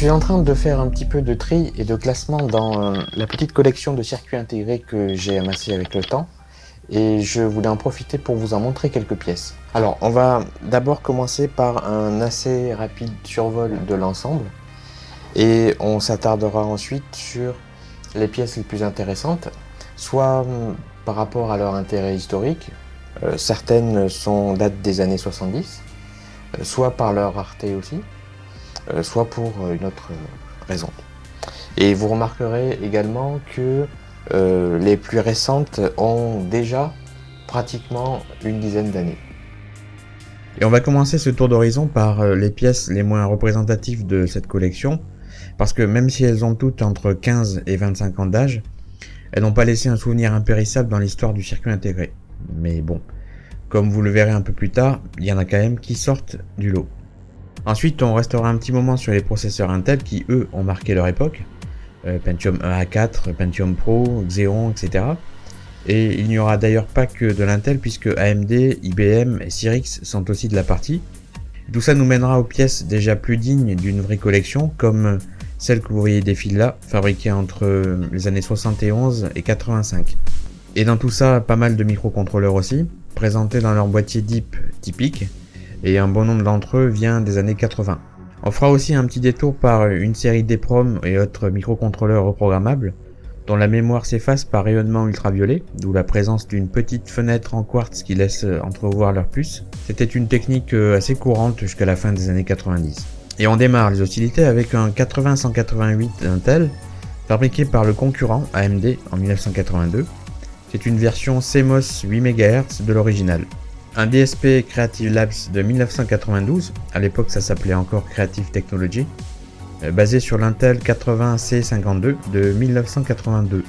suis en train de faire un petit peu de tri et de classement dans la petite collection de circuits intégrés que j'ai amassé avec le temps. Et je voulais en profiter pour vous en montrer quelques pièces. Alors, on va d'abord commencer par un assez rapide survol de l'ensemble. Et on s'attardera ensuite sur les pièces les plus intéressantes, soit par rapport à leur intérêt historique, certaines datent des années 70, soit par leur rareté aussi, soit pour une autre raison. Et vous remarquerez également que les plus récentes ont déjà pratiquement une dizaine d'années. Et on va commencer ce tour d'horizon par les pièces les moins représentatives de cette collection, parce que même si elles ont toutes entre 15 et 25 ans d'âge, elles n'ont pas laissé un souvenir impérissable dans l'histoire du circuit intégré. Mais bon, comme vous le verrez un peu plus tard, il y en a quand même qui sortent du lot. Ensuite, on restera un petit moment sur les processeurs Intel qui, eux, ont marqué leur époque. Pentium 1 A4, Pentium Pro, Xeon, etc. Et il n'y aura d'ailleurs pas que de l'Intel puisque AMD, IBM et Cyrix sont aussi de la partie. Tout ça nous mènera aux pièces déjà plus dignes d'une vraie collection comme celle que vous voyez défiler là, fabriquée entre les années 71 et 85. Et dans tout ça, pas mal de microcontrôleurs aussi, présentés dans leur boîtier DIP typique, et un bon nombre d'entre eux vient des années 80. On fera aussi un petit détour par une série d'EPROM et autres microcontrôleurs reprogrammables, dont la mémoire s'efface par rayonnement ultraviolet, d'où la présence d'une petite fenêtre en quartz qui laisse entrevoir leur puce. C'était une technique assez courante jusqu'à la fin des années 90. Et on démarre les hostilités avec un 80-188 d'Intel, fabriqué par le concurrent AMD en 1982. C'est une version CMOS 8 MHz de l'original. Un DSP Creative Labs de 1992, à l'époque ça s'appelait encore Creative Technology, basé sur l'Intel 80C52 de 1982.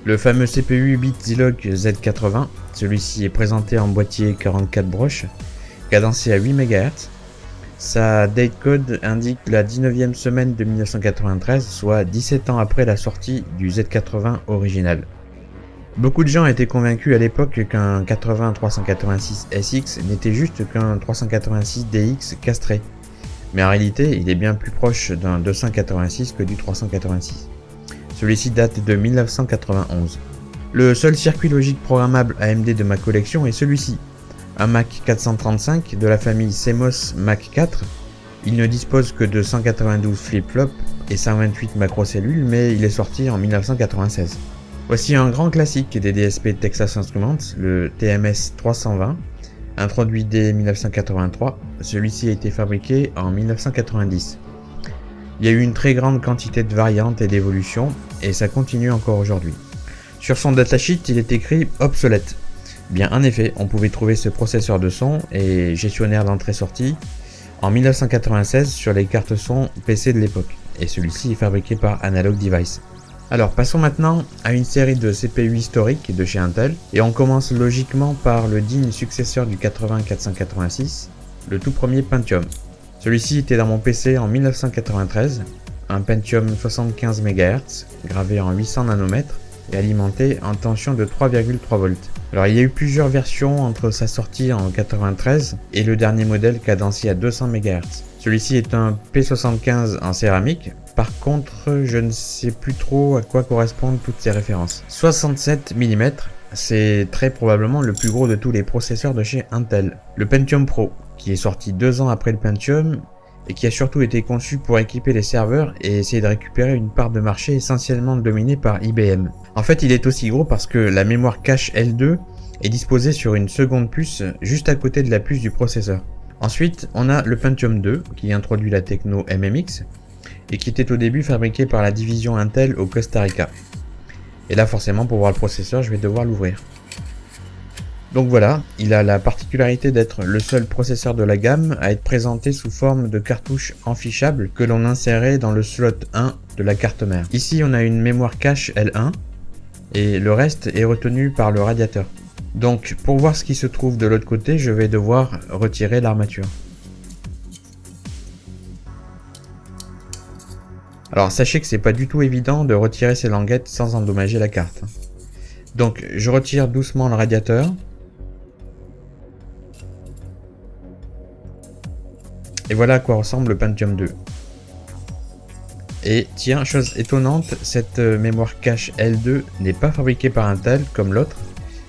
Le fameux CPU 8 Zilog Z80, celui-ci est présenté en boîtier 44 broches, cadencé à 8 MHz. Sa datecode indique la 19e semaine de 1993, soit 17 ans après la sortie du Z80 original. Beaucoup de gens étaient convaincus à l'époque qu'un 80-386SX n'était juste qu'un 386DX castré. Mais en réalité, il est bien plus proche d'un 286 que du 386. Celui-ci date de 1991. Le seul circuit logique programmable AMD de ma collection est celui-ci, un Mac 435 de la famille CMOS Mac 4. Il ne dispose que de 192 flip-flops et 128 macrocellules, mais il est sorti en 1996. Voici un grand classique des DSP Texas Instruments, le TMS 320, introduit dès 1983, celui-ci a été fabriqué en 1990. Il y a eu une très grande quantité de variantes et d'évolutions, et ça continue encore aujourd'hui. Sur son datasheet, il est écrit « obsolète ». Bien, en effet, on pouvait trouver ce processeur de son et gestionnaire d'entrée-sortie en 1996 sur les cartes son PC de l'époque, et celui-ci est fabriqué par Analog Device. Alors passons maintenant à une série de CPU historiques de chez Intel, et on commence logiquement par le digne successeur du 80-486, le tout premier Pentium. Celui-ci était dans mon PC en 1993, un Pentium 75 MHz, gravé en 800 nanomètres, et alimenté en tension de 3,3 volts. Alors il y a eu plusieurs versions entre sa sortie en 93 et le dernier modèle cadencé à 200 MHz. Celui-ci est un P75 en céramique. Par contre, je ne sais plus trop à quoi correspondent toutes ces références. 67 mm, c'est très probablement le plus gros de tous les processeurs de chez Intel. Le Pentium Pro, qui est sorti 2 ans après le Pentium, et qui a surtout été conçu pour équiper les serveurs et essayer de récupérer une part de marché essentiellement dominée par IBM. En fait, il est aussi gros parce que la mémoire cache L2 est disposée sur une seconde puce juste à côté de la puce du processeur. Ensuite, on a le Pentium 2 qui introduit la techno MMX et qui était au début fabriqué par la division Intel au Costa Rica. Et là forcément pour voir le processeur je vais devoir l'ouvrir. Donc voilà, il a la particularité d'être le seul processeur de la gamme à être présenté sous forme de cartouche enfichable que l'on insérait dans le slot 1 de la carte mère. Ici on a une mémoire cache L1 et le reste est retenu par le radiateur. Donc pour voir ce qui se trouve de l'autre côté, je vais devoir retirer l'armature. Alors sachez que c'est pas du tout évident de retirer ces languettes sans endommager la carte. Donc je retire doucement le radiateur. Et voilà à quoi ressemble le Pentium 2. Et tiens, chose étonnante, cette mémoire cache L2 n'est pas fabriquée par Intel comme l'autre,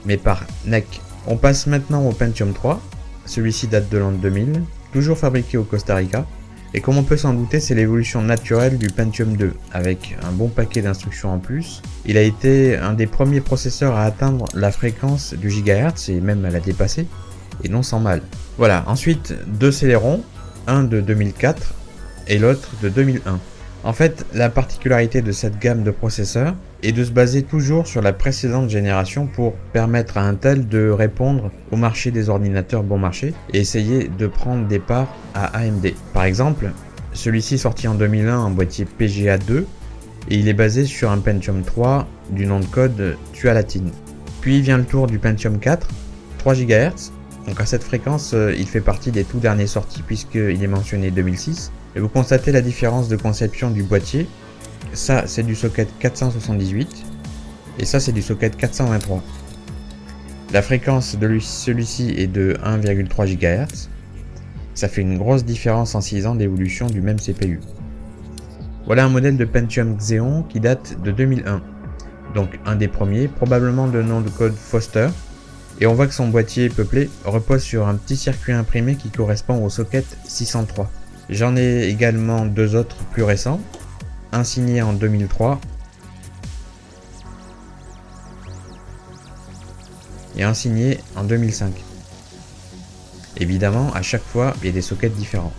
mais par NEC. On passe maintenant au Pentium 3, celui-ci date de l'an 2000, toujours fabriqué au Costa Rica. Et comme on peut s'en douter, c'est l'évolution naturelle du Pentium 2, avec un bon paquet d'instructions en plus. Il a été un des premiers processeurs à atteindre la fréquence du gigahertz, et même à la dépasser, et non sans mal. Voilà, ensuite deux Celeron, un de 2004 et l'autre de 2001. En fait, la particularité de cette gamme de processeurs est de se baser toujours sur la précédente génération pour permettre à Intel de répondre au marché des ordinateurs bon marché et essayer de prendre des parts à AMD. Par exemple, celui-ci sorti en 2001 en boîtier PGA 2 et il est basé sur un Pentium 3 du nom de code Tualatin. Puis vient le tour du Pentium 4, 3 GHz. Donc à cette fréquence, il fait partie des tout derniers sortis puisqu'il est mentionné 2006. Et vous constatez la différence de conception du boîtier. Ça, c'est du socket 478 et ça, c'est du socket 423. La fréquence de celui-ci est de 1,3 GHz. Ça fait une grosse différence en 6 ans d'évolution du même CPU. Voilà un modèle de Pentium Xeon qui date de 2001. Donc un des premiers, probablement de nom de code Foster. Et on voit que son boîtier peuplé repose sur un petit circuit imprimé qui correspond au socket 603. J'en ai également deux autres plus récents, un signé en 2003 et un signé en 2005. Évidemment, à chaque fois, il y a des sockets différents.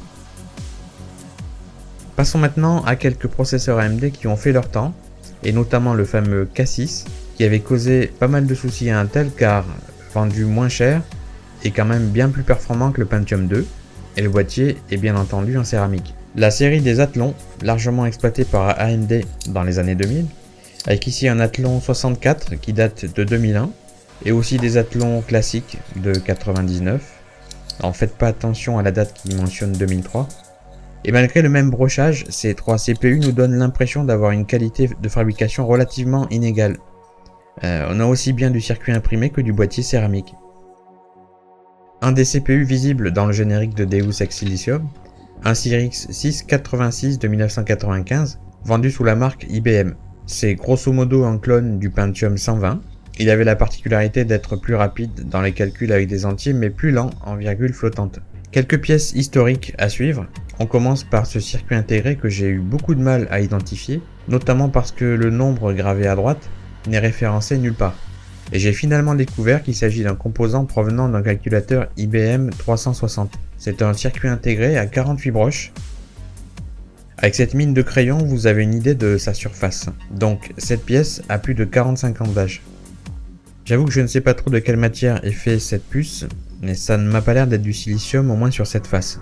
Passons maintenant à quelques processeurs AMD qui ont fait leur temps, et notamment le fameux K6, qui avait causé pas mal de soucis à Intel car vendu moins cher et quand même bien plus performant que le Pentium 2. Et le boîtier est bien entendu en céramique. La série des Athlon, largement exploitée par AMD dans les années 2000, avec ici un Athlon 64 qui date de 2001, et aussi des Athlon classiques de 99. Alors faites pas attention à la date qui mentionne 2003. Et malgré le même brochage, ces trois CPU nous donnent l'impression d'avoir une qualité de fabrication relativement inégale. On a aussi bien du circuit imprimé que du boîtier céramique. Un des CPU visibles dans le générique de Deus Ex Silicium, un Cyrix 686 de 1995, vendu sous la marque IBM. C'est grosso modo un clone du Pentium 120. Il avait la particularité d'être plus rapide dans les calculs avec des entiers mais plus lent en virgule flottante. Quelques pièces historiques à suivre. On commence par ce circuit intégré que j'ai eu beaucoup de mal à identifier, notamment parce que le nombre gravé à droite n'est référencé nulle part. Et j'ai finalement découvert qu'il s'agit d'un composant provenant d'un calculateur IBM 360. C'est un circuit intégré à 48 broches. Avec cette mine de crayon, vous avez une idée de sa surface. Donc cette pièce a plus de 45 ans d'âge. J'avoue que je ne sais pas trop de quelle matière est faite cette puce, mais ça ne m'a pas l'air d'être du silicium, au moins sur cette face.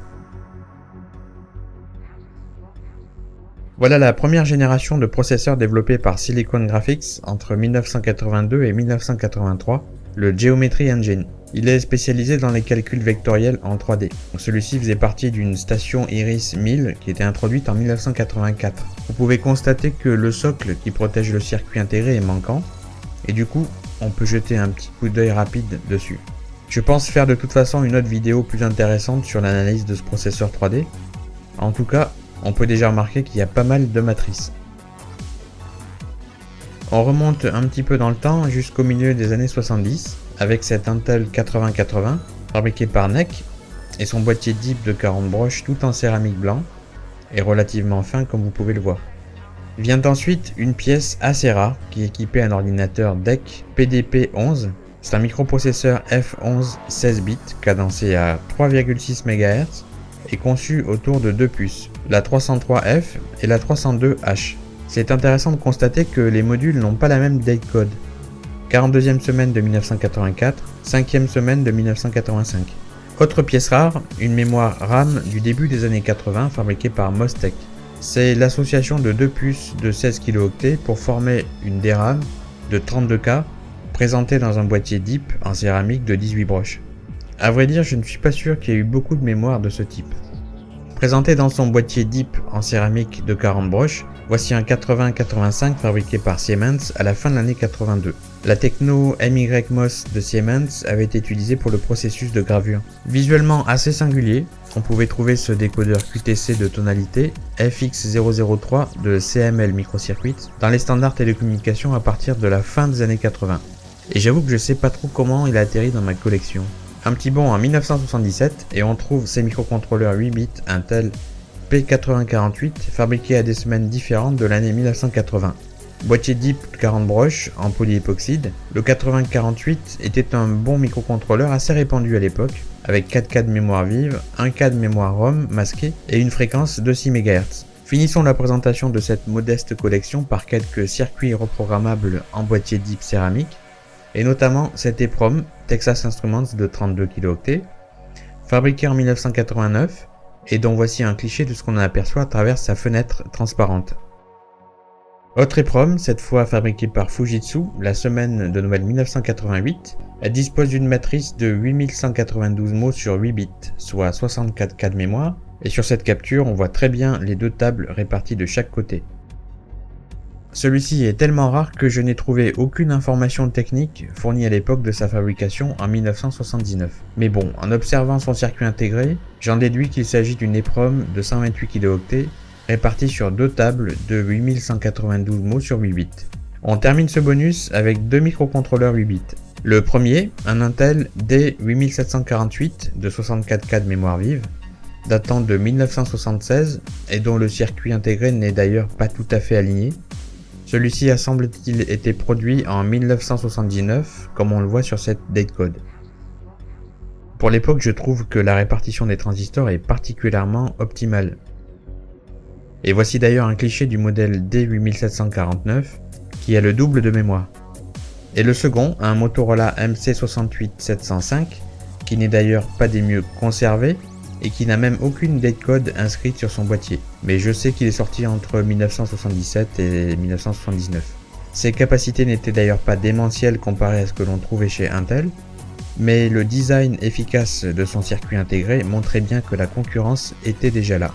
Voilà la première génération de processeurs développés par Silicon Graphics entre 1982 et 1983, le Geometry Engine. Il est spécialisé dans les calculs vectoriels en 3D. Celui-ci faisait partie d'une station Iris 1000 qui était introduite en 1984. Vous pouvez constater que le socle qui protège le circuit intégré est manquant, et du coup, on peut jeter un petit coup d'œil rapide dessus. Je pense faire de toute façon une autre vidéo plus intéressante sur l'analyse de ce processeur 3D. En tout cas, on peut déjà remarquer qu'il y a pas mal de matrices. On remonte un petit peu dans le temps jusqu'au milieu des années 70 avec cet Intel 8080 fabriqué par NEC et son boîtier DIP de 40 broches tout en céramique blanc et relativement fin comme vous pouvez le voir. Vient ensuite une pièce assez rare qui est équipée un ordinateur DEC PDP-11. C'est un microprocesseur F11 16 bits cadencé à 3,6 MHz et conçu autour de deux puces, la 303F et la 302H. C'est intéressant de constater que les modules n'ont pas la même datecode. 42e semaine de 1984, 5e semaine de 1985. Autre pièce rare, une mémoire RAM du début des années 80 fabriquée par Mostec. C'est l'association de deux puces de 16 kilo-octets pour former une DRAM de 32K présentée dans un boîtier DIP en céramique de 18 broches. A vrai dire, je ne suis pas sûr qu'il y ait eu beaucoup de mémoire de ce type. Présenté dans son boîtier DIP en céramique de 40 broches, voici un 8085 fabriqué par Siemens à la fin de l'année 82. La techno MY-MOS de Siemens avait été utilisée pour le processus de gravure. Visuellement assez singulier, on pouvait trouver ce décodeur QTC de tonalité FX003 de CML Microcircuits dans les standards télécommunications à partir de la fin des années 80. Et j'avoue que je sais pas trop comment il a atterri dans ma collection. Un petit bond en 1977 et on trouve ces microcontrôleurs 8 bits Intel P8048 fabriqués à des semaines différentes de l'année 1980. Boîtier DIP 40 broches en polyépoxyde, le 8048 était un bon microcontrôleur assez répandu à l'époque, avec 4K de mémoire vive, 1K de mémoire ROM masquée et une fréquence de 6 MHz. Finissons la présentation de cette modeste collection par quelques circuits reprogrammables en boîtier DIP céramique, et notamment cet EEPROM Texas Instruments de 32 kilo-octets, fabriqué en 1989 et dont voici un cliché de ce qu'on aperçoit à travers sa fenêtre transparente. Autre EEPROM, cette fois fabriqué par Fujitsu, la semaine de Noël 1988, elle dispose d'une matrice de 8192 mots sur 8 bits, soit 64 K de mémoire, et sur cette capture on voit très bien les deux tables réparties de chaque côté. Celui-ci est tellement rare que je n'ai trouvé aucune information technique fournie à l'époque de sa fabrication en 1979. Mais bon, en observant son circuit intégré, j'en déduis qu'il s'agit d'une EEPROM de 128 kilo-octets répartie sur deux tables de 8192 mots sur 8 bits. On termine ce bonus avec deux microcontrôleurs 8 bits. Le premier, un Intel D8748 de 64 K de mémoire vive, datant de 1976 et dont le circuit intégré n'est d'ailleurs pas tout à fait aligné. Celui-ci a semble-t-il été produit en 1979, comme on le voit sur cette datecode. Pour l'époque, je trouve que la répartition des transistors est particulièrement optimale. Et voici d'ailleurs un cliché du modèle D8749, qui a le double de mémoire. Et le second, un Motorola MC68705, qui n'est d'ailleurs pas des mieux conservés, et qui n'a même aucune datecode inscrite sur son boîtier, mais je sais qu'il est sorti entre 1977 et 1979. Ses capacités n'étaient d'ailleurs pas démentielles comparées à ce que l'on trouvait chez Intel, mais le design efficace de son circuit intégré montrait bien que la concurrence était déjà là.